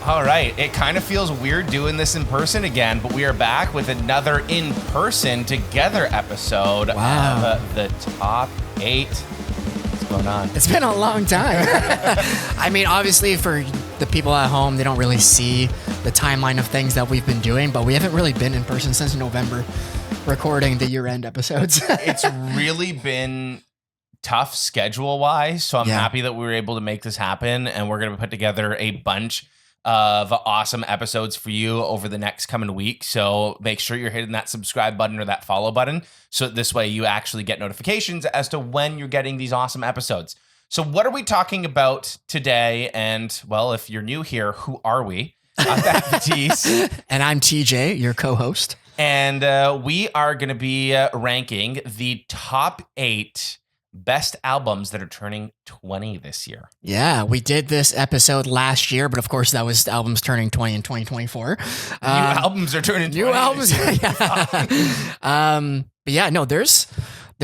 All right, it kind of feels weird doing this in person again, but we are back with another in-person together episode of the Top 8. What's going on? It's been a long time. I mean, obviously for the people at home, they don't really see the timeline of things that we've been doing, but we haven't really been in person since November recording the year-end episodes. It's really been tough schedule-wise, so I'm happy that we were able to make this happen, and we're going to put together a bunch of awesome episodes for you over the next coming week. So make sure you're hitting that subscribe button or that follow button, so this way you actually get notifications as to when you're getting these awesome episodes. So what are we talking about today? And well, if you're new here, who are we? I'm Baptiste. And I'm TJ, your co-host. And we are going to be ranking the top 8 best albums that are turning 20 this year. Yeah, we did this episode last year, but of course that was albums turning 20 in 2024. New albums are turning 20. New albums. But yeah, no, there's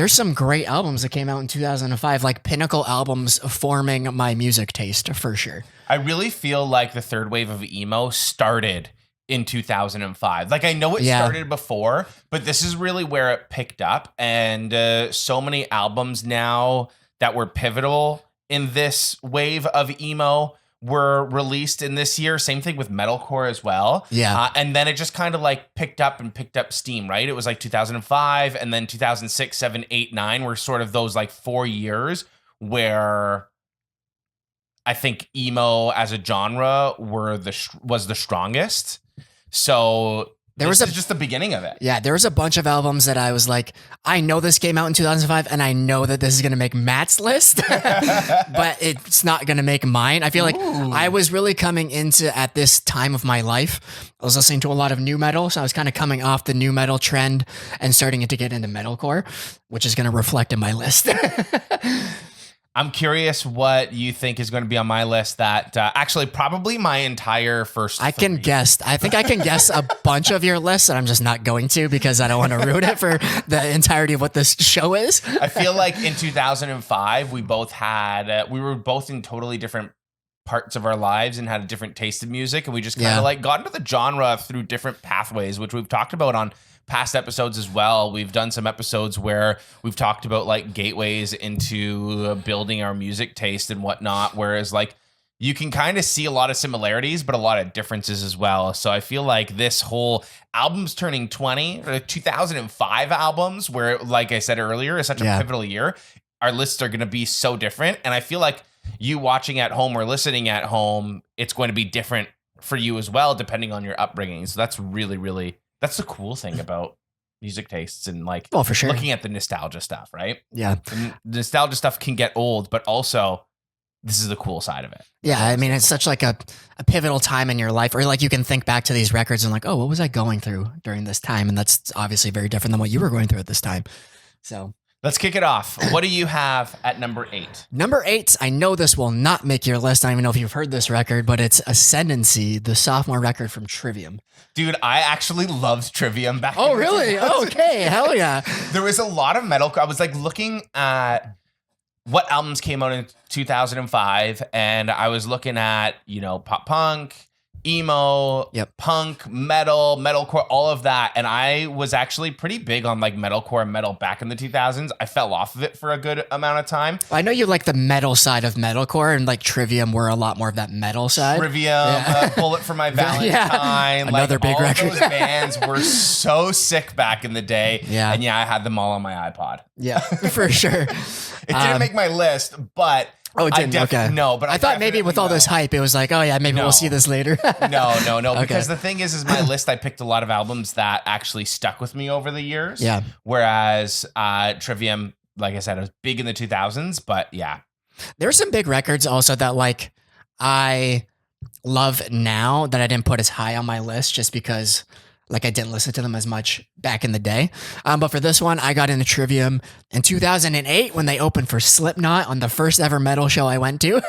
some great albums that came out in 2005, like pinnacle albums forming my music taste for sure. I really feel like the third wave of emo started in 2005. Like, I know it started before, but this is really where it picked up. And so many albums now that were pivotal in this wave of emo were released in this year. Same thing with metalcore as well. Yeah. And then it just kind of like picked up steam, right? It was like 2005 and then 2006, 7, 8, 9 were sort of those like 4 years where I think emo as a genre was the strongest. So this is just the beginning of it. Yeah, there was a bunch of albums that I was like, I know this came out in 2005 and I know that this is going to make Matt's list, but it's not going to make mine. I feel like I was really coming into, at this time of my life, I was listening to a lot of new metal. So I was kind of coming off the new metal trend and starting to get into metalcore, which is going to reflect in my list. I'm curious what you think is going to be on my list that actually probably my entire first I can guess. I think I can guess a bunch of your lists, and I'm just not going to because I don't want to ruin it for the entirety of what this show is. I feel like in 2005, we were both in totally different parts of our lives and had a different taste of music. And we just kind of like got into the genre through different pathways, which we've talked about on past episodes as well. We've done some episodes where we've talked about like gateways into building our music taste and whatnot, whereas like you can kind of see a lot of similarities but a lot of differences as well. So I feel like this whole albums turning 20 or 2005 albums, where like I said earlier is such a pivotal year, our lists are going to be so different. And I feel like you watching at home or listening at home, it's going to be different for you as well depending on your upbringing. So that's really that's the cool thing about music tastes and like for sure, looking at the nostalgia stuff, right? Yeah. And the nostalgia stuff can get old, but also this is the cool side of it. Yeah. I mean, it's such like a pivotal time in your life, or like you can think back to these records and like, oh, what was I going through during this time? And that's obviously very different than what you were going through at this time. So let's kick it off. What do you have at number 8? Number 8, I know this will not make your list. I don't even know if you've heard this record, but it's Ascendancy, the sophomore record from Trivium. Dude, I actually loved Trivium back Oh, really? Okay, hell yeah. There was a lot of metal. I was like looking at what albums came out in 2005, and I was looking at, pop punk, emo, punk, metal, metalcore, all of that. And I was actually pretty big on like metalcore and metal back in the 2000s. I fell off of it for a good amount of time. I know you like the metal side of metalcore, and like Trivium were a lot more of that metal side. Trivium, Bullet for My Valentine. Another big record. Those bands were so sick back in the day. Yeah. And I had them all on my iPod. Yeah, for sure. It didn't make my list, but... Oh, it didn't? Okay. No, but I thought maybe with all this hype, it was like, oh yeah, maybe we'll see this later. No. Okay. Because the thing is my list, I picked a lot of albums that actually stuck with me over the years. Yeah. Whereas Trivium, like I said, it was big in the 2000s, but yeah. There's some big records also that like I love now that I didn't put as high on my list just because like I didn't listen to them as much back in the day. But for this one, I got into Trivium in 2008 when they opened for Slipknot on the first ever metal show I went to.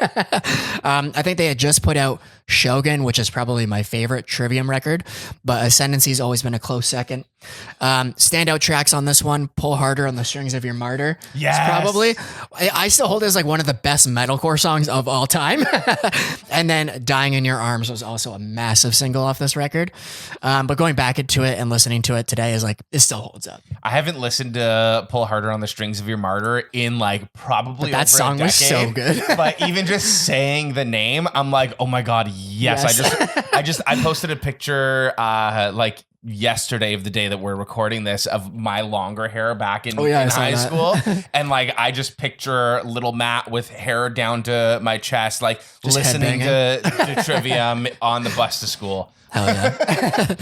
I think they had just put out Shogun, which is probably my favorite Trivium record, but Ascendancy's always been a close second. Standout tracks on this one: Pull Harder on the Strings of Your Martyr. Yes. It's probably, I still hold it as like one of the best metalcore songs of all time. And then Dying in Your Arms was also a massive single off this record. But going back into it and listening to it today is like, it still holds up. I haven't listened to Pull Harder on the Strings of Your Martyr in like probably That over song a decade, was so good. But even just saying the name, I'm like, oh my God, yes. I posted a picture like yesterday of the day that we're recording this of my longer hair back in high school. And like, I just picture little Matt with hair down to my chest, like just listening to Trivium on the bus to school. Hell yeah.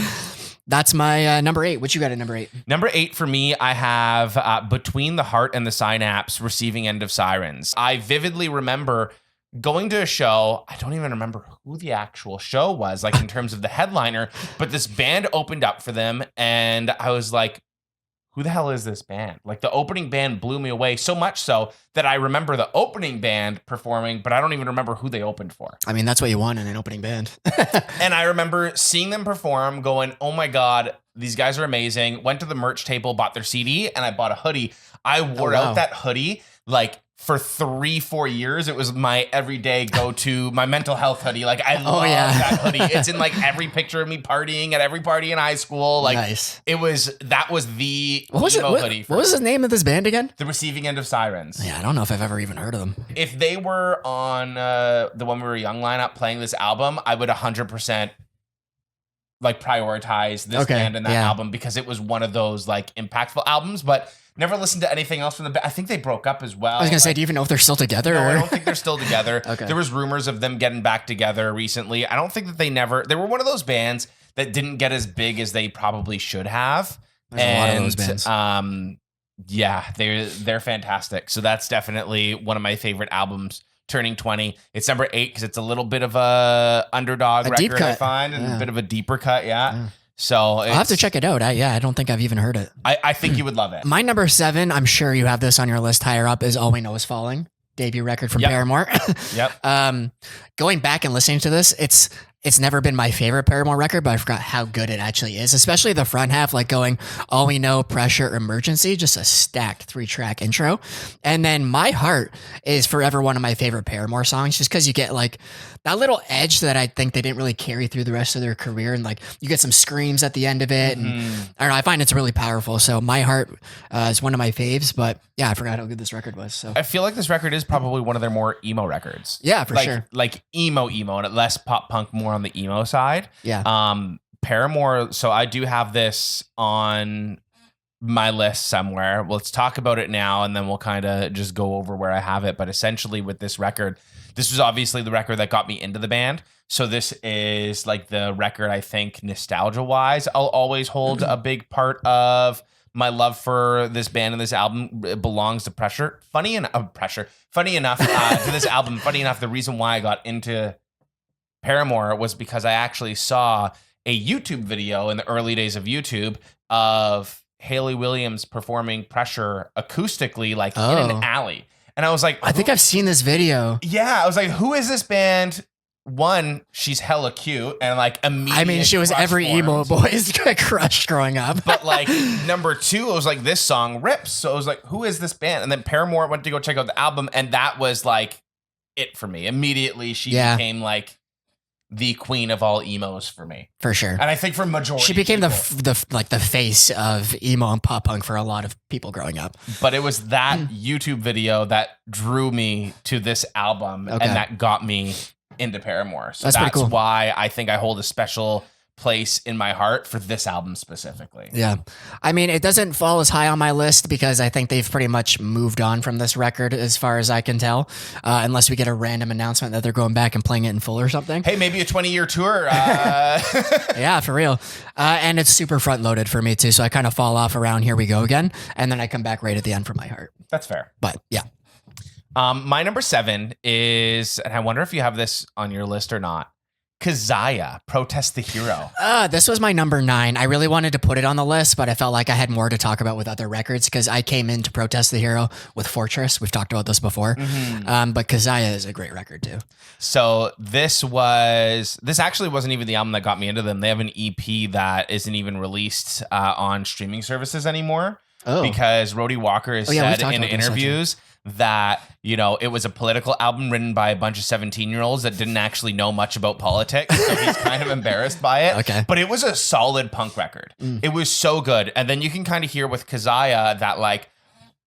That's my number 8. What you got at number 8? Number 8 for me, I have Between the Heart and the Synapse, Receiving End of Sirens. I vividly remember going to a show. I don't even remember who the actual show was, like in terms of the headliner, but this band opened up for them. And I was like, who the hell is this band? Like the opening band blew me away so much so that I remember the opening band performing, but I don't even remember who they opened for. I mean, that's what you want in an opening band. And I remember seeing them perform going, oh my God, these guys are amazing. Went to the merch table, bought their CD, and I bought a hoodie. I wore out that hoodie like for 3-4 years. It was my everyday go-to, my mental health hoodie. Like I love that hoodie. It's in like every picture of me partying at every party in high school. Like nice. That was the hoodie. What was the name of this band again? The Receiving End of Sirens. Yeah, I don't know if I've ever even heard of them. If they were on the When We Were Young lineup playing this album, I would 100% like prioritize this band and that album because it was one of those like impactful albums, but never listened to anything else from the band. I think they broke up as well. I was going to say, do you even know if they're still together? No, I don't think they're still together. Okay. There was rumors of them getting back together recently. I don't think that they were one of those bands that didn't get as big as they probably should have. There's a lot of those bands. Yeah, they're fantastic. So that's definitely one of my favorite albums turning 20. It's number 8 because it's a little bit of a underdog record, I find, and a bit of a deeper cut. Yeah. So I'll have to check it out. I don't think I've even heard it. I think you would love it. My number 7, I'm sure you have this on your list higher up, is All We Know Is Falling, debut record from Paramore. Yep. Going back and listening to this, it's never been my favorite Paramore record, but I forgot how good it actually is, especially the front half, like going All We Know, Pressure, Emergency, just a stacked 3-track intro. And then My Heart is forever one of my favorite Paramore songs, just because you get like that little edge that I think they didn't really carry through the rest of their career. And like you get some screams at the end of it. And I don't know, I find it's really powerful. So My Heart is one of my faves, but yeah, I forgot how good this record was. So I feel like this record is probably one of their more emo records. Yeah, for sure. Like emo, and less pop punk, more on the emo side. Yeah. Paramore. So I do have this on my list somewhere. Let's talk about it now, and then we'll kind of just go over where I have it. But essentially with this record, this was obviously the record that got me into the band. So this is like the record, I think, nostalgia wise, I'll always hold a big part of my love for this band and this album. It belongs to Pressure. Funny enough, to this album. Funny enough, the reason why I got into Paramore was because I actually saw a YouTube video in the early days of YouTube of Hayley Williams performing Pressure acoustically, like in an alley. And I was like, I think I've seen this video. Yeah. I was like, who is this band? One, she's hella cute and like immediately. I mean, she was every emo boy's crush growing up. But like number 2, it was like, this song rips. So I was like, who is this band? And then Paramore went to go check out the album, and that was like it for me. Immediately she became like the queen of all emos for me. For sure. And I think for majority, she became the face of emo and pop punk for a lot of people growing up. But it was that YouTube video that drew me to this album and that got me into Paramore. So that's cool. Why I think I hold a special place in my heart for this album specifically. Yeah. I mean, it doesn't fall as high on my list because I think they've pretty much moved on from this record as far as I can tell, unless we get a random announcement that they're going back and playing it in full or something. Hey, maybe a 20-year tour. Yeah, for real. And it's super front loaded for me too. So I kind of fall off around Here We Go Again. And then I come back right at the end for My Heart. That's fair. But yeah. My number 7 is, and I wonder if you have this on your list or not, Kazaya, Protest the Hero. This was my number 9. I really wanted to put it on the list, but I felt like I had more to talk about with other records because I came in to Protest the Hero with Fortress. We've talked about this before. But Kazaya is a great record too. So this actually wasn't even the album that got me into them. They have an EP that isn't even released on streaming services anymore because Rhodey Walker has said in interviews that, you know, it was a political album written by a bunch of 17-year-olds that didn't actually know much about politics. So he's kind of embarrassed by it. Okay. But it was a solid punk record. It was so good. And then you can kind of hear with Kazaya that like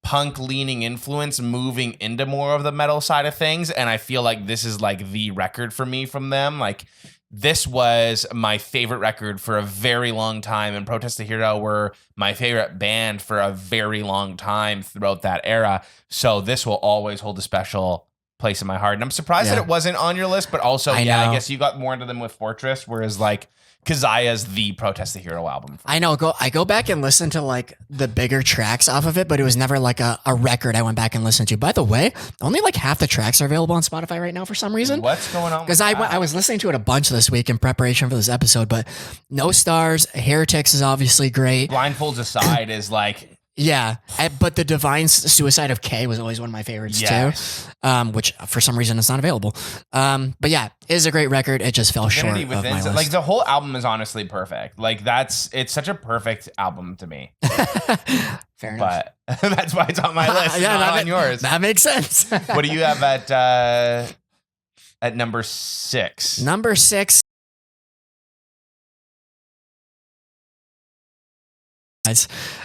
punk leaning influence moving into more of the metal side of things. And I feel like this is like the record for me from them. Like this was my favorite record for a very long time, and Protest the Hero were my favorite band for a very long time throughout that era. So this will always hold a special place in my heart. And I'm surprised that it wasn't on your list, but also, I guess you got more into them with Fortress, whereas like Kazaya's the Protest the Hero album. I know. I go back and listen to like the bigger tracks off of it, but it was never like a record I went back and listened to. By the way, only like half the tracks are available on Spotify right now for some reason. What's going on? Because I was listening to it a bunch this week in preparation for this episode, but No Stars, Heretics is obviously great. Blindfolds Aside is like... Yeah, but the Divine Suicide of K was always one of my favorites too, which for some reason it's not available. But yeah, it is a great record. It just fell short of my list. Like the whole album is honestly perfect. Like it's such a perfect album to me. Fair enough. But that's why it's on my list. Not on yours. That makes sense. What do you have at number 6? Number 6.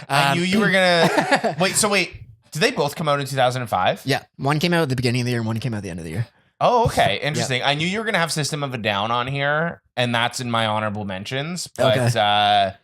I knew you were gonna wait. Did they both come out in 2005? Yeah, one came out at the beginning of the year, and one came out at the end of the year. Oh, okay, interesting. I knew you were gonna have System of a Down on here, and that's in my honorable mentions. But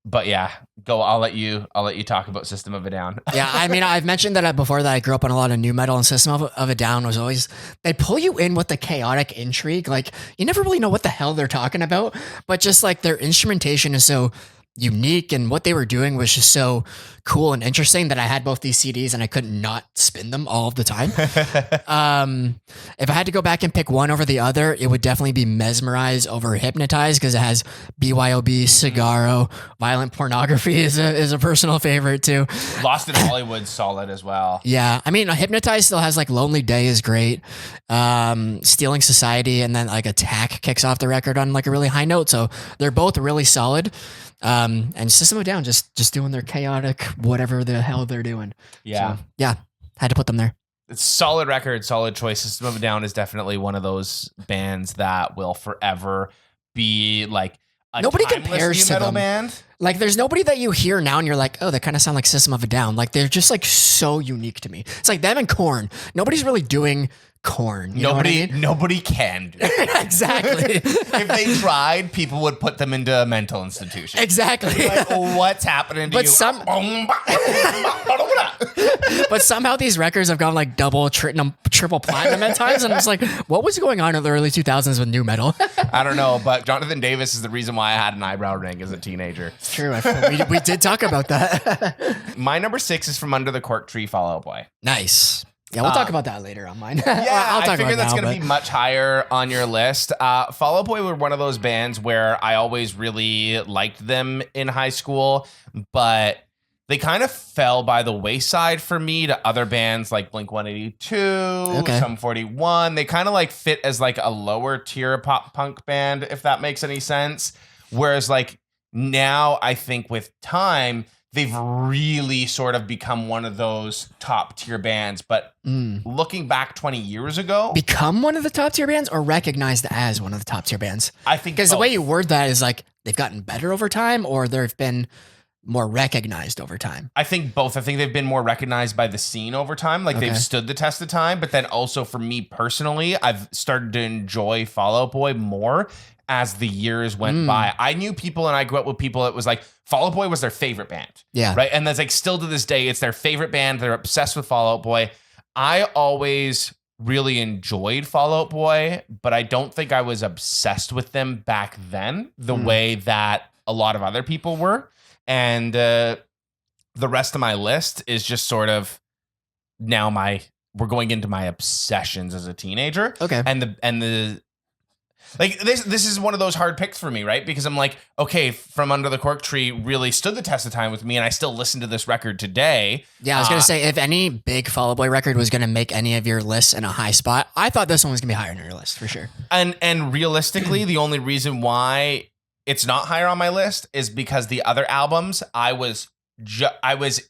but yeah, go. I'll let you talk about System of a Down. Yeah, I mean, I've mentioned that before that I grew up on a lot of new metal, and System of a Down was always, they pull you in with the chaotic intrigue. Like you never really know what the hell they're talking about, but just like their instrumentation is so unique, and what they were doing was just so cool and interesting that I had both these CDs and I couldn't not spin them all of the time. If I had to go back and pick one over the other, it would definitely be Mesmerize over Hypnotize, because it has BYOB, Cigarro, Violent Pornography is a personal favorite too. Lost in Hollywood's solid as well. Yeah, I mean, Hypnotize still has like Lonely Day is great. Stealing Society, and then like Attack kicks off the record on like a really high note. So they're both really solid. And System of a Down just doing their chaotic whatever the hell they're doing. Yeah. So, yeah. Had to put them there. It's solid record, solid choice. System of a Down is definitely one of those bands that will forever be like a nobody timeless compares new to metal them. band. Like there's nobody that you hear now and you're like, oh, they kind of sound like System of a Down. Like they're just like so unique to me. It's like them and Korn. Nobody's really doing Korn. You know what I mean? Nobody can do it. Exactly. If they tried, people would put them into a mental institution. Exactly. Like, what's happening to you? But somehow these records have gone like double, triple platinum at times, and it's like, what was going on in the early 2000s with new metal? I don't know, but Jonathan Davis is the reason why I had an eyebrow ring as a teenager. True. We did talk about that. My number 6 is from Under the Cork Tree, Fall Out Boy. Nice. Yeah, we'll talk about that later on mine. Yeah, I figure that's going to be much higher on your list. Fall Out Boy were one of those bands where I always really liked them in high school, but they kind of fell by the wayside for me to other bands like Blink-182, Sum 41. They kind of like fit as like a lower tier pop punk band, if that makes any sense. Whereas like now I think with time, they've really sort of become one of those top tier bands. But looking back 20 years ago, become one of the top tier bands or recognized as one of the top tier bands? I think because the way you word that is like they've gotten better over time, or they've been more recognized over time. I think both. I think they've been more recognized by the scene over time. Like they've stood the test of time. But then also for me personally, I've started to enjoy Fall Out Boy more as the years went by. I knew people, and I grew up with people that was like, Fall Out Boy was their favorite band. Yeah. Right. And that's like still to this day, it's their favorite band. They're obsessed with Fall Out Boy. I always really enjoyed Fall Out Boy, but I don't think I was obsessed with them back then the way that a lot of other people were. And the rest of my list is just sort of now we're going into my obsessions as a teenager. Okay. And the Like this is one of those hard picks for me, right? Because I'm like, okay, From Under the Cork Tree really stood the test of time with me, and I still listen to this record today. Yeah, I was gonna say, if any big Fall Out Boy record was gonna make any of your lists in a high spot, I thought this one was gonna be higher on your list for sure. And realistically, the only reason why it's not higher on my list is because the other albums I was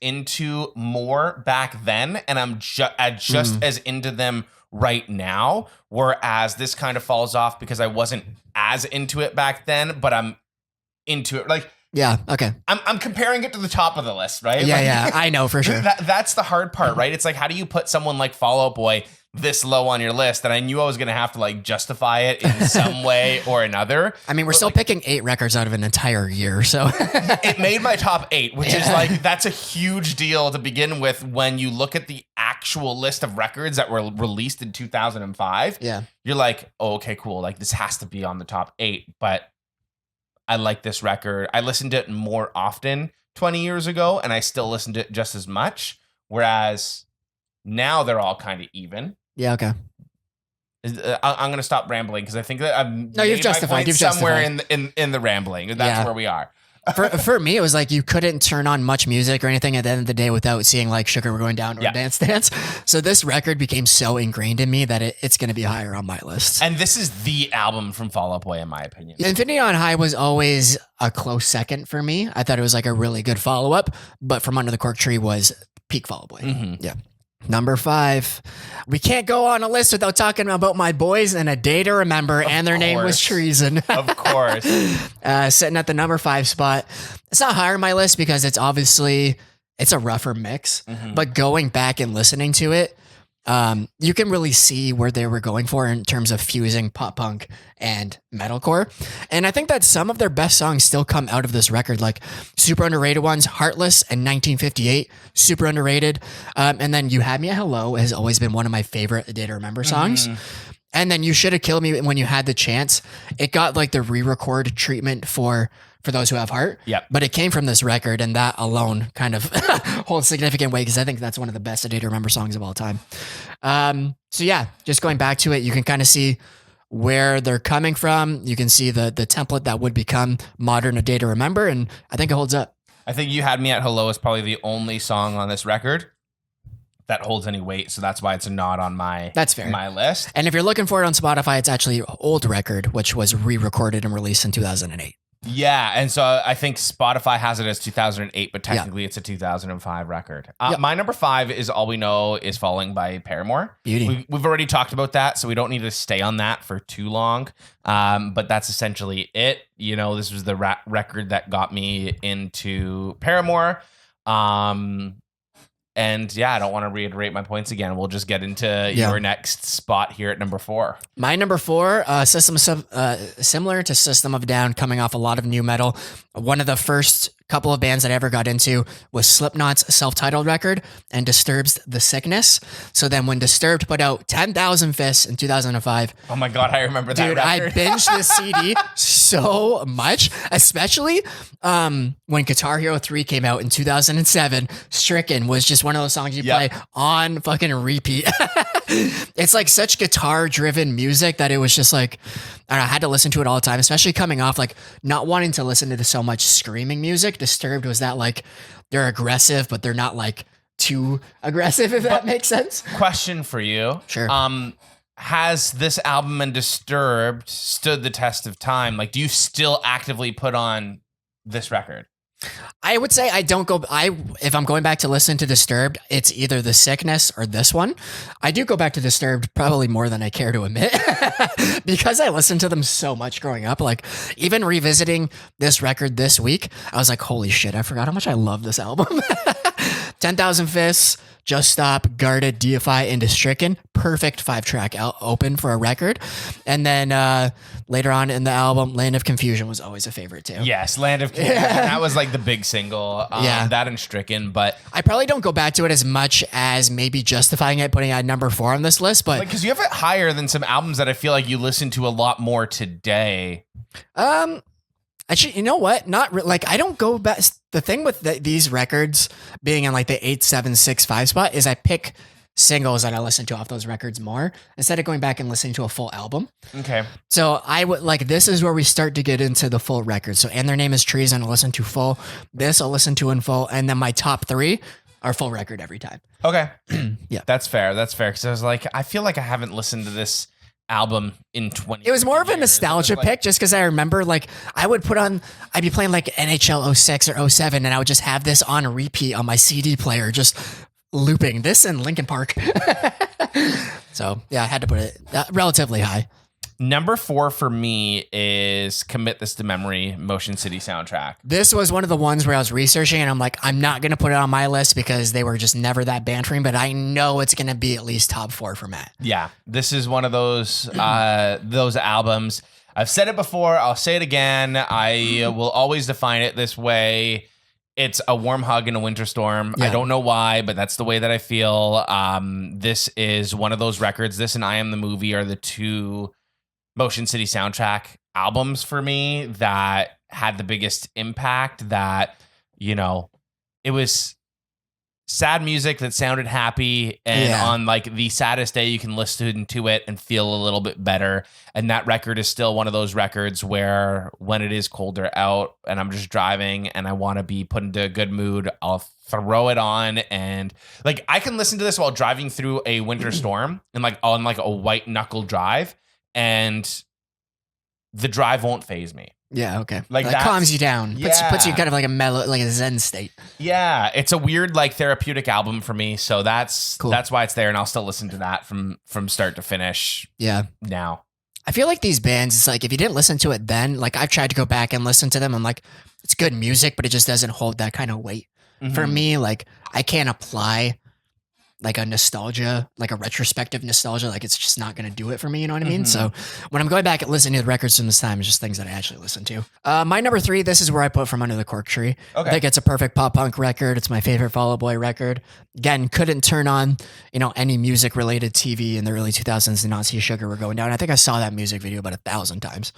into more back then, and I'm just as into them right now, whereas this kind of falls off because I wasn't as into it back then, but I'm into it. Like, yeah, okay. I'm comparing it to the top of the list, right? Yeah, like, yeah, I know for sure. That's the hard part, right? It's like, how do you put someone like Fall Out Boy this low on your list? And I knew I was going to have to like justify it in some way or another. I mean, we're still picking 8 records out of an entire year, so it made my top 8, which is like, that's a huge deal to begin with when you look at the actual list of records that were released in 2005. Yeah, you're like, oh, okay, cool. Like, this has to be on the top 8, but I like this record. I listened to it more often 20 years ago, and I still listen to it just as much. Whereas now they're all kind of even. Yeah, okay. I'm going to stop rambling because I think that I'm you've justified. You've somewhere justified. in the rambling. That's where we are. For me, it was like you couldn't turn on much music or anything at the end of the day without seeing like Sugar We're Going Down or Dance Dance. So this record became so ingrained in me that it's going to be higher on my list. And this is the album from Fall Out Boy, in my opinion. Infinity on High was always a close second for me. I thought it was like a really good follow-up, but From Under the Cork Tree was peak Fall Out Boy. Mm-hmm. Yeah. Number 5. We can't go on a list without talking about my boys and A Day to Remember, and their name was Treason. Of course. Sitting at the number 5 spot. It's not higher on my list because it's a rougher mix, but going back and listening to it, you can really see where they were going for in terms of fusing pop punk and metalcore. And I think that some of their best songs still come out of this record, like super underrated ones, Heartless and 1958, super underrated. And then You Had Me at Hello has always been one of my favorite A Day to Remember songs. And then You Should Have Killed Me When You Had the Chance. It got like the re-record treatment for Those Who Have Heart. Yep. But it came from this record, and that alone kind of holds significant weight because I think that's one of the best A Day to Remember songs of all time. So yeah, just going back to it, you can kind of see where they're coming from. You can see the template that would become modern A Day to Remember, and I think it holds up. I think You Had Me at Hello is probably the only song on this record that holds any weight, so that's why it's not on my list. And if you're looking for it on Spotify, it's actually an old record, which was re-recorded and released in 2008. Yeah, and so I think Spotify has it as 2008, but technically it's a 2005 record. My number 5 is All We Know Is Falling by Paramore. Beauty. We've already talked about that, so we don't need to stay on that for too long. But that's essentially it. You know, this was the record that got me into Paramore. And yeah, I don't want to reiterate my points again. We'll just get into your next spot here at number 4. My number 4, similar to System of a Down, coming off a lot of new metal. One of the first couple of bands that I ever got into was Slipknot's self-titled record and Disturbed's The Sickness. So then when Disturbed put out 10,000 Fists in 2005. Oh my God, I remember that dude, record. I binged this CD so much, especially when Guitar Hero 3 came out in 2007. Stricken was just one of those songs you play on fucking repeat. It's like such guitar-driven music that it was just like, I don't know, I had to listen to it all the time, especially coming off like not wanting to listen to so much screaming music. Disturbed was that like they're aggressive, but they're not like too aggressive, if that makes sense. Question for you. Sure. Has this album and Disturbed stood the test of time? Like, do you still actively put on this record? I would say I don't go. If I'm going back to listen to Disturbed, it's either The Sickness or this one. I do go back to Disturbed probably more than I care to admit because I listened to them so much growing up. Like even revisiting this record this week, I was like, holy shit, I forgot how much I love this album. 10,000 Fists, Just Stop, Guarded, Deify, Into Stricken. Perfect 5-track open for a record. And then later on in the album, Land of Confusion was always a favorite too. Yes, Land of Confusion. That was like the big single. That and Stricken. But I probably don't go back to it as much as maybe justifying it, putting it at number 4 on this list. But because you have it higher than some albums that I feel like you listen to a lot more today. Actually, you know what? Like I don't go back. The thing with these records being in like the 8, 7, 6, 5 spot is I pick singles that I listened to off those records more instead of going back and listening to a full album. Okay. So I would like, this is where we start to get into the full record. So, And Their Name Is Trees, and I'll listen to full. This I'll listen to in full. And then my top 3 are full record every time. Okay. Yeah. That's fair. Because I was like, I feel like I haven't listened to this album in 20 It was more of a years. nostalgia pick just because I remember like I'd be playing like NHL 06 or 07 and I would just have this on repeat on my CD player, just looping this and Linkin Park. So yeah, I had to put it relatively high. Number 4 for me is Commit This to Memory, Motion City soundtrack. This was one of the ones where I was researching and I'm like, I'm not going to put it on my list because they were just never that band for me, but I know it's going to be at least top 4 for Matt. Yeah, this is one of those albums. I've said it before. I'll say it again. I will always define it this way. It's a warm hug in a winter storm. Yeah. I don't know why, but that's the way that I feel. This is one of those records. This and I Am the Movie are the 2 Motion City soundtrack albums for me that had the biggest impact. That, you know, it was sad music that sounded happy, and on like the saddest day you can listen to it and feel a little bit better. And that record is still one of those records where when it is colder out and I'm just driving and I want to be put into a good mood, I'll throw it on, and like I can listen to this while driving through a winter storm and like on like a white knuckle drive, and the drive won't faze me. Yeah, okay. Like that calms you down. Yeah. Puts you kind of like a mellow, like a zen state. Yeah, it's a weird like therapeutic album for me, so that's Cool. That's why it's there, and I'll still listen to that from start to finish. Yeah. Now. I feel like these bands, it's like if you didn't listen to it then, like I've tried to go back and listen to them. I'm like, it's good music, but it just doesn't hold that kind of weight. For me, like I can't apply like a nostalgia, like a retrospective nostalgia. Like it's just not going to do it for me. You know what I mean? So when I'm going back and listening to the records from this time, it's just things that I actually listen to. My number 3, this is where I put From Under the Cork Tree. Okay. I think it's a perfect pop punk record. It's my favorite Fall Out Boy record. Again, couldn't turn on, any music related TV in the early 2000s and not see Sugar We're Going Down. I think I saw that music video about 1,000 times.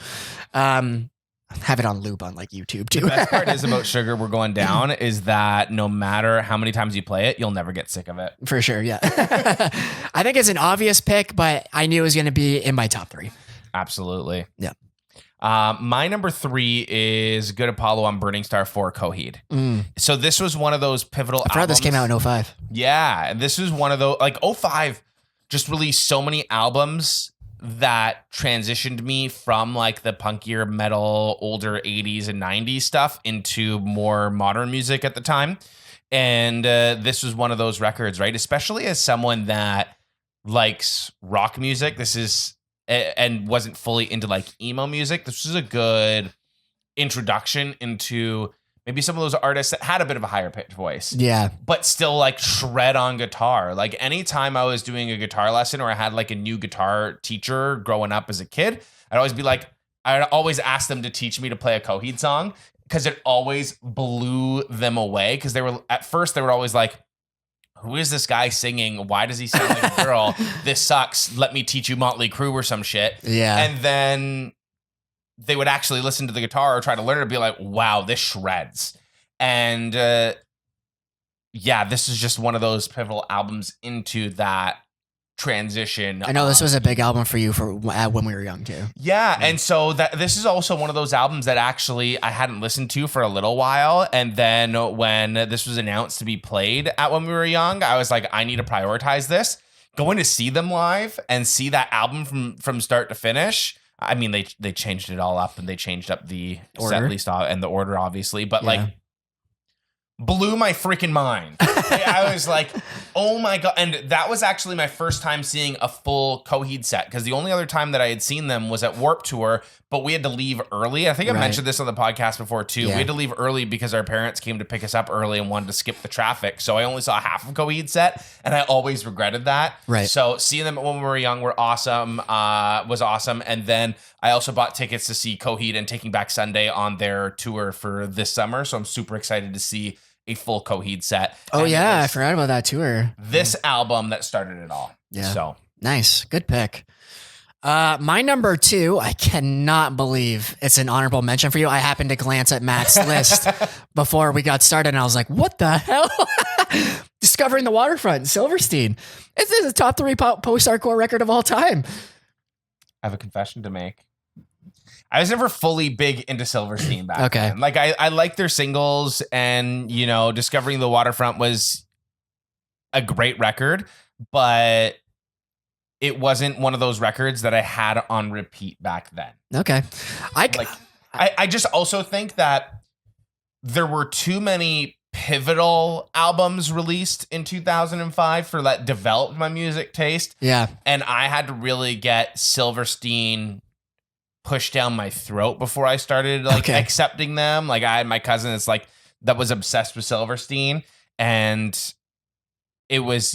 Have it on loop on like YouTube too. The best part is about Sugar We're Going Down is that no matter how many times you play it, you'll never get sick of it. For sure, yeah. I think it's an obvious pick, but I knew it was going to be in my top 3. Absolutely. Yeah. My number 3 is Good Apollo on Burning Star 4 Coheed. So this was one of those pivotal albums. I forgot this came out in 05. Yeah. And this was one of those, like 05 just released so many albums that transitioned me from like the punkier metal, older 80s and 90s stuff into more modern music at the time. And this was one of those records, right? Especially as someone that likes rock music. This is, and wasn't fully into like emo music. This was a good introduction into maybe some of those artists that had a bit of a higher pitched voice. Yeah. But still like shred on guitar. Like anytime I was doing a guitar lesson or I had like a new guitar teacher growing up as a kid, I'd always ask them to teach me to play a Coheed song because it always blew them away. Because at first they were always like, who is this guy singing? Why does he sound like a girl? This sucks. Let me teach you Motley Crue or some shit. Yeah. And then they would actually listen to the guitar or try to learn it and be like, wow, this shreds. And this is just one of those pivotal albums into that transition. I know this was a big album for you for when we were young too. Yeah. And so this is also one of those albums that actually I hadn't listened to for a little while. And then when this was announced to be played at When We Were Young, I was like, I need to prioritize this. Going to see them live and see that album from start to finish. I mean, they changed it all up and they changed up the set list and the order, obviously, but like blew my freaking mind. I was like, oh my God. And that was actually my first time seeing a full Coheed set because the only other time that I had seen them was at Warped Tour, but we had to leave early. I think I mentioned this on the podcast before too. Yeah. We had to leave early because our parents came to pick us up early and wanted to skip the traffic. So I only saw half of Coheed set and I always regretted that. Right. So seeing them when we were young was awesome. And then I also bought tickets to see Coheed and Taking Back Sunday on their tour for this summer. So I'm super excited to see a full Coheed set. Oh, and I forgot about that tour. This album that started it all. Yeah. So nice. Good pick. My number 2, I cannot believe it's an honorable mention for you. I happened to glance at Matt's list before we got started and I was like, what the hell? Discovering the Waterfront, Silverstein. This is a top 3 post-hardcore record of all time. I have a confession to make. I was never fully big into Silverstein back then. Like I liked their singles, and Discovering the Waterfront was a great record, but it wasn't one of those records that I had on repeat back then. Okay. I just also think that there were too many pivotal albums released in 2005 for that developed my music taste. Yeah. And I had to really get Silverstein pushed down my throat before I started accepting them. Like I had my cousin that was obsessed with Silverstein, and it was,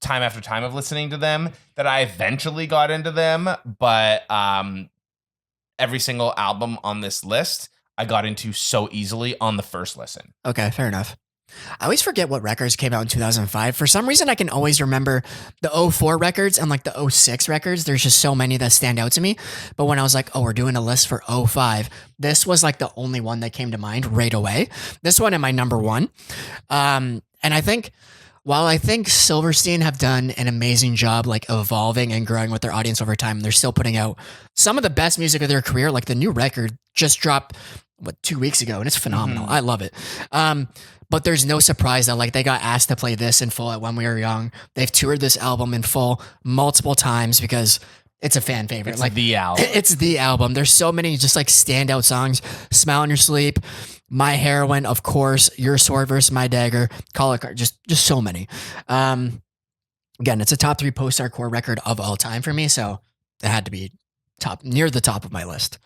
time after time of listening to them that I eventually got into them. But every single album on this list I got into so easily on the first listen. Okay, fair enough. I always forget what records came out in 2005. For some reason, I can always remember the 04 records and the 06 records. There's just so many that stand out to me. But when I was like, we're doing a list for 05, this was the only one that came to mind right away. This one in my number 1. And I think, while I think Silverstein have done an amazing job evolving and growing with their audience over time, they're still putting out some of the best music of their career. Like the new record just dropped 2 weeks ago, and it's phenomenal. I love it. But there's no surprise that they got asked to play this in full at When We Were Young. They've toured this album in full multiple times because it's a fan favorite. It's the album. It's the album. There's so many just standout songs. Smile in Your Sleep, My Heroine, of course, Your Sword versus My Dagger, Call It Card, just so many. Again, it's a top 3 post-hardcore record of all time for me, so it had to be near the top of my list.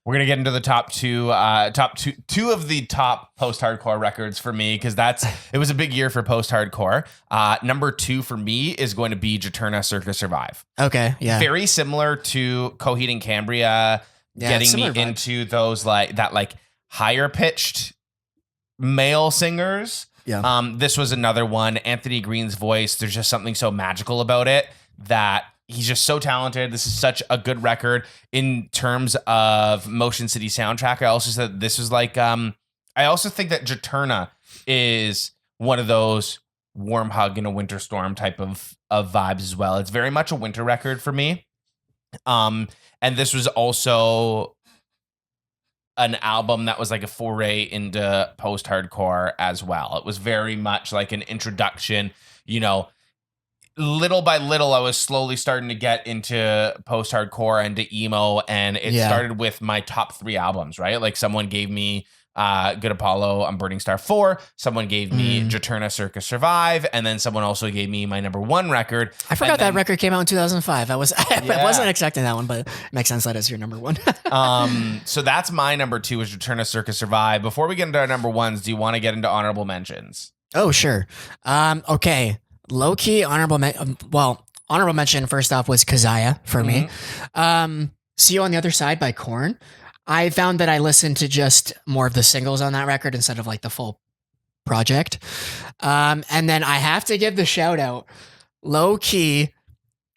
We're gonna get into the top two of the top post-hardcore records for me, because it was a big year for post-hardcore. Number 2 for me is going to be Juturna Circa Survive. Okay, yeah, very similar to Coheed and Cambria, getting me into those higher pitched male singers. Yeah. This was another one. Anthony Green's voice. There's just something so magical about it that. He's just so talented. This is such a good record in terms of Motion City soundtrack. I also said this was I also think that Juturna is one of those warm hug in a winter storm type of vibes as well. It's very much a winter record for me. And this was also an album that was a foray into post-hardcore as well. It was very much an introduction, little by little, I was slowly starting to get into post-hardcore and to emo, and it started with my top 3 albums, right? Someone gave me Good Apollo, I'm Burning Star 4, someone gave me Juturna Circa Survive, and then someone also gave me my number 1 record. I forgot that record came out in 2005. I wasn't expecting that one, but it makes sense that it's your number 1. So that's my number 2 is Juturna Circa Survive. Before we get into our number 1s, do you want to get into honorable mentions? Oh, sure. Okay. Low-key honorable mention first off was Kazaya for me. See You on the Other Side by Korn. I found that I listened to just more of the singles on that record instead of the full project. And then I have to give the shout out, low-key,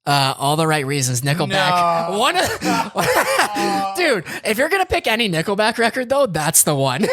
All the Right Reasons, Nickelback. No. Dude, if you're gonna pick any Nickelback record though, that's the one.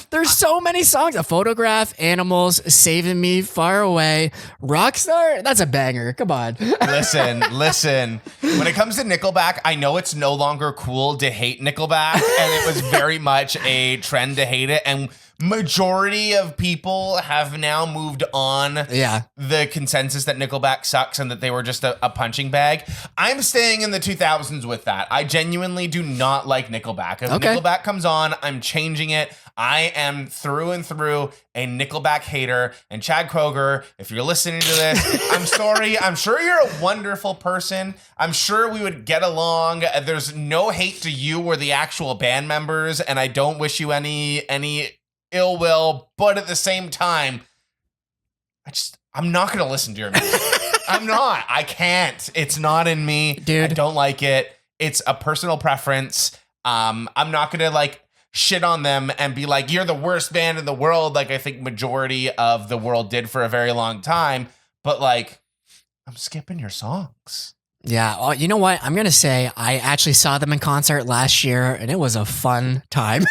There's so many songs. A Photograph, Animals, Saving Me, Far Away, Rockstar. That's a banger. Come on. Listen. When it comes to Nickelback, I know it's no longer cool to hate Nickelback, and it was very much a trend to hate it. And majority of people have now moved on. Yeah. The consensus that Nickelback sucks and that they were just a punching bag. I'm staying in the 2000s with that. I genuinely do not like Nickelback. If Nickelback comes on, I'm changing it. I am through and through a Nickelback hater. And Chad Kroger, if you're listening to this, I'm sorry. I'm sure you're a wonderful person. I'm sure we would get along. There's no hate to you or the actual band members, and I don't wish you any ill will, but at the same time, I'm not going to listen to your music. I'm not. I can't. It's not in me. Dude. I don't like it. It's a personal preference. I'm not going to shit on them and be like, you're the worst band in the world. I think majority of the world did for a very long time, but I'm skipping your songs. Yeah. Oh, you know what? I'm going to say I actually saw them in concert last year and it was a fun time.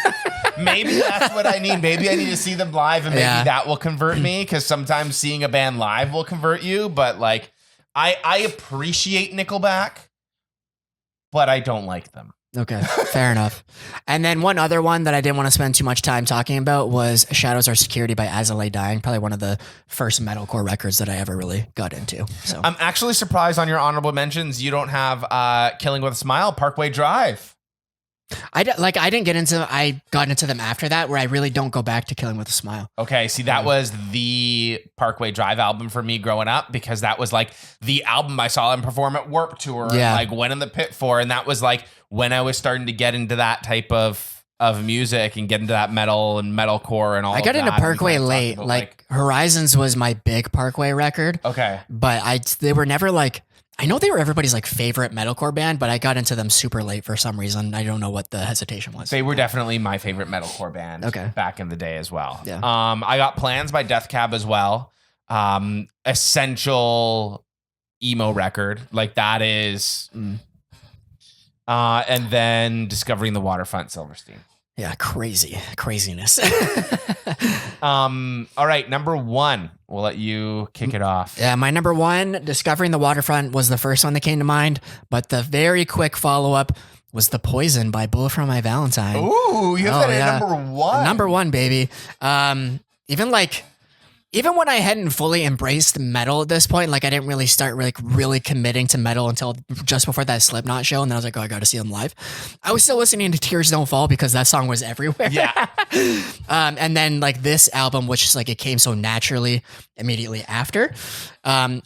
Maybe that's what I need. Maybe I need to see them live, and maybe that will convert me, because sometimes seeing a band live will convert you. But like, I appreciate Nickelback, but I don't like them. Okay, fair enough. And then one other one that I didn't want to spend too much time talking about was Shadows Are Security by As I Lay Dying. Probably one of the first metalcore records that I ever really got into. So I'm actually surprised on your honorable mentions you don't have Killing with a Smile, Parkway Drive. I got into them after that, where I really don't go back to Killing with a Smile. Okay, see, that was the Parkway Drive album for me growing up, because that was like the album I saw him perform at Warped Tour, and like Went in the Pit for, and that was like when I was starting to get into that type of music and get into that metal and metalcore and all. I got into Parkway late. Like Horizons was my big Parkway record. Okay, but they were never like. I know they were everybody's like favorite metalcore band, but I got into them super late for some reason. I don't know what the hesitation was. They were definitely my favorite metalcore band back in the day as well. Yeah. I got Plans by Death Cab as well. Essential emo record. Like that is. And then Discovering the Waterfront, Silverstein. Yeah, craziness. All right, number one. We'll let you kick it off. Yeah, my number one, Discovering the Waterfront, was the first one that came to mind, but the very quick follow-up was The Poison by Bullet for My Valentine. Ooh, you have that at number one. Number one, baby. Even when I hadn't fully embraced metal at this point, like I didn't really start really committing to metal until just before that Slipknot show. And then I was like, oh, I got to see them live. I was still listening to Tears Don't Fall because that song was everywhere. Yeah. And then like this album, which is like, it came so naturally immediately after. I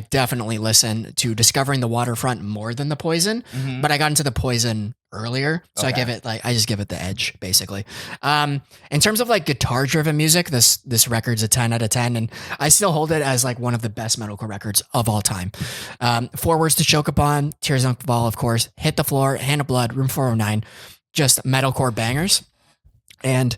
definitely listen to Discovering the Waterfront more than The Poison, but I got into The Poison earlier. So I just give it the edge, basically. In terms of like guitar driven music, this record's a 10 out of 10. And I still hold it as like one of the best metalcore records of all time. Four Words to Choke Upon, Tears Don't Fall, of course, Hit the Floor, Hand of Blood, Room 409, just metalcore bangers. And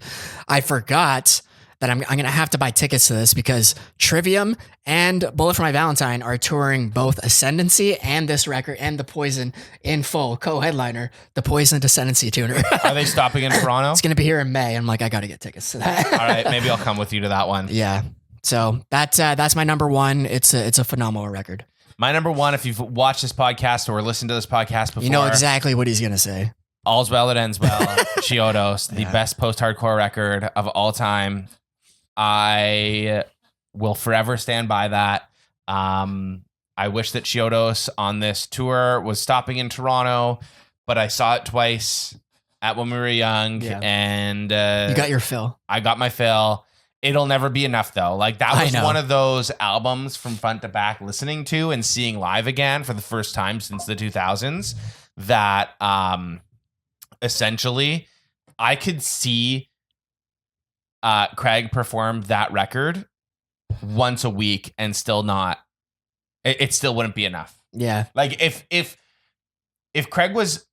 I forgot that I'm going to have to buy tickets to this because Trivium and Bullet for My Valentine are touring both Ascendancy and this record and The Poison in full co-headliner, The Poison Ascendancy tuner. Are they stopping in Toronto? It's going to be here in May. I'm like, I got to get tickets to that. All right, maybe I'll come with you to that one. Yeah. So that's my number one. It's a phenomenal record. My number one, if you've watched this podcast or listened to this podcast before, you know exactly what he's going to say. All's Well That Ends Well, Chiodos, the best post-hardcore record of all time. I will forever stand by that. I wish that Chiodos on this tour was stopping in Toronto, but I saw it twice at When We Were Young, and you got your fill. I got my fill. It'll never be enough though. Like that was one of those albums from front to back listening to and seeing live again for the first time since the 2000s that essentially I could see Craig performed that record once a week and still not, it still wouldn't be enough. Yeah. Like if Craig was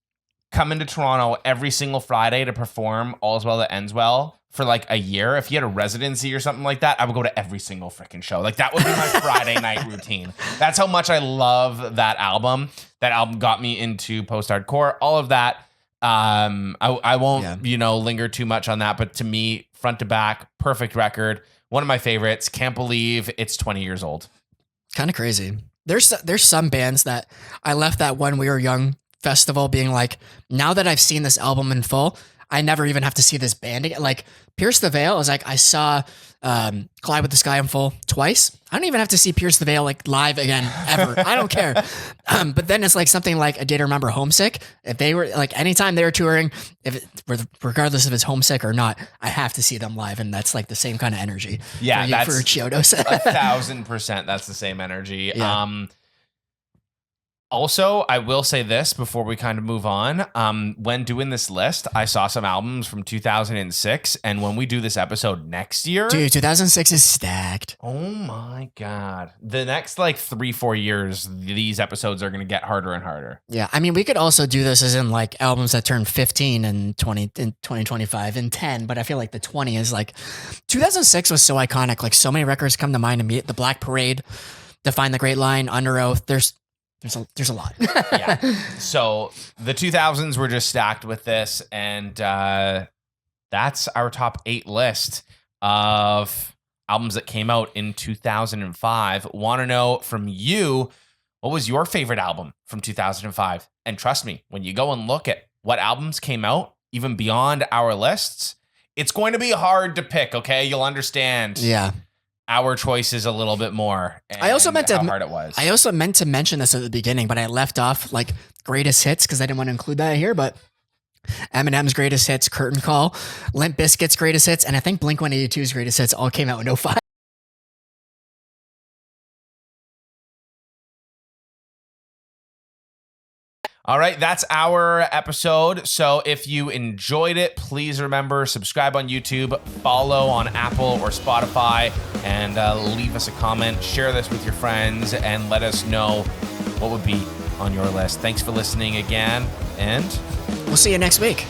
coming to Toronto every single Friday to perform All's Well That Ends Well for like a year, if he had a residency or something like that, I would go to every single freaking show. Like that would be my Friday night routine. That's how much I love that album. That album got me into post-hardcore, all of that. I won't, linger too much on that, but to me, front to back, perfect record. One of my favorites. Can't believe it's 20 years old. Kind of crazy. There's some bands that I left that When We Were Young festival being like, now that I've seen this album in full, I never even have to see this band again. Like Pierce the Veil is like, I saw Collide with the Sky in full twice. I don't even have to see Pierce the Veil like live again ever. I don't care. But then it's like something like A Day to Remember, Homesick. If they were like anytime they were touring, regardless if it's Homesick or not, I have to see them live, and that's like the same kind of energy. Yeah, for Chiodos. 1,000%. That's the same energy. Yeah. Also, I will say this before we kind of move on. When doing this list, I saw some albums from 2006, and when we do this episode next year... Dude, 2006 is stacked. Oh my God. The next like 3-4 years, these episodes are going to get harder and harder. Yeah, I mean, we could also do this as in like albums that turn 15 and 2025 and 10, but I feel like the 20 is like... 2006 was so iconic. Like so many records come to mind. The Black Parade, Define the Great Line, Under Oath. There's There's a lot. Yeah. So the 2000s were just stacked with this, and that's our top 8 list of albums that came out in 2005. Want to know from you, what was your favorite album from 2005? And trust me, when you go and look at what albums came out, even beyond our lists, it's going to be hard to pick, okay? You'll understand. Yeah. Our choices a little bit more. I also meant how hard it was. I also meant to mention this at the beginning, but I left off like greatest hits because I didn't want to include that here. But Eminem's greatest hits, Curtain Call, Limp Bizkit's greatest hits, and I think Blink-182's greatest hits all came out in 05. All right, that's our episode. So if you enjoyed it, please remember, subscribe on YouTube, follow on Apple or Spotify, and leave us a comment. Share this with your friends and let us know what would be on your list. Thanks for listening again, and we'll see you next week.